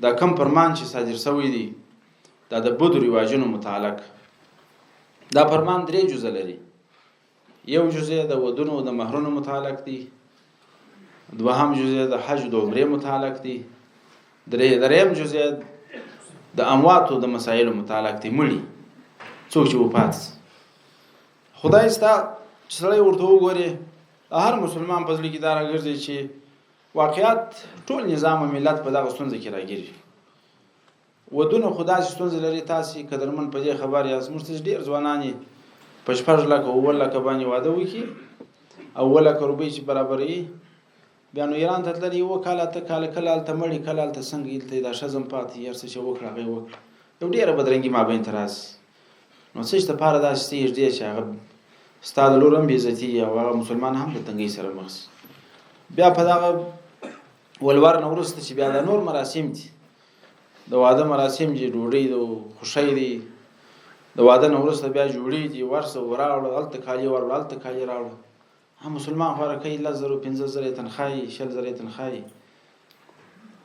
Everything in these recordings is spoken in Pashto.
دا کم فرمان چې صادر شوی دی دا د بدو رواجونو متعلق دا فرمان 3 جزء لري. یو جزء د ودونو د مهرونو متعلق دی، دوهم جزء د حج د عمره متعلق دی، دریم جزء د امواتو د مسایلو متعلق دی. مړي څوک چې وفات خدای ستا سړی ورته وګوري هر مسلمان په ځل کې دا راګرځي چې واقعیت ټول نظام ملت په دغه ستونزه کې راګرځي. ودونه خدا چې ستونزه لري تاسو قدرمن په دې خبر یاست. موږ ډیر ځوانان په 4 لک او 1 لک باندې واده وکي او 1 لک روپۍ چې برابرې بیا نو ایران ته تللی و کاله ته کاله کله ته مړی کله ته څنګه یلته دا شزم پاتې یار څه وکړه غي وکړه یو ډیره بدرنګي ما بین تراس نو څه ته پاره دا ستې دې چې هغه استاد لورم بي عزتي او هغه مسلمان هم د تنګي سره مخ بیا په دا ولور نو ورسته چې بیا د نور مراسم دي د واده مراسم دي ډوډۍ د خوشي دي د واده نو ورسته بیا جوړې دي ورسه وراوړل الته کالي ورول الته کالي راوړل هم مسلمان خو راکې 15,000 تنخواهي 6,000 تنخواهي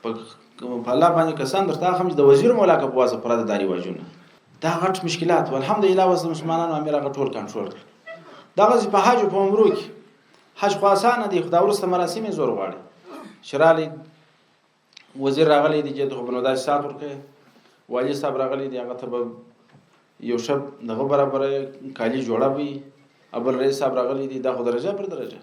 په الله باندې کسان درته هم د وزیر مولا کا پواسه پرده داری واجونه دا غټ مشکلات والحمدلله وس مسلمانانو امیر هغه ټول کنټرول دا غزي په حج په عمرو کې حج خو اسانه دي خدای ورسته مراسم زور غواړي شرالي وزیر راغلی دی چې خو بنو داس سات ورکه والی صاحب راغلی دی هغه ته یو شب دغه برابر کالی جوړوي ابل رئیس صاحب راغلی دی دا خو درجه پر درجه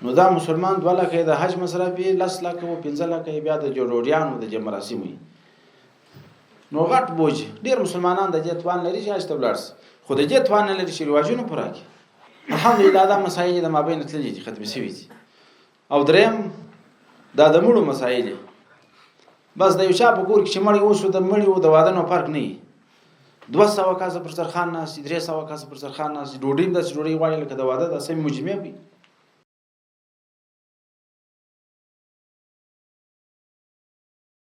نو دا مسلمان 2 لک د حج مصرف 10 لک او 15 لک بیا د جوړوریانو د مراسم نو غټ بوج ډیر مسلمانان د جتوان لري چې اجته بلارس خو د جتوان لري چې رواجونه پراکي الحمدلله دا مسایل د مابین تللی دي ختم شوی دي او دریم دا د مړو مسایل بس د یو چا په کور کې چې مړی اوسو د مړی او د واده نو فرق نه 200 کاسه پر سرخان ناس 300 کاسه پر سرخان ناس ډوډۍ د ډوډۍ وایي لکه د واده د سم مجمع وي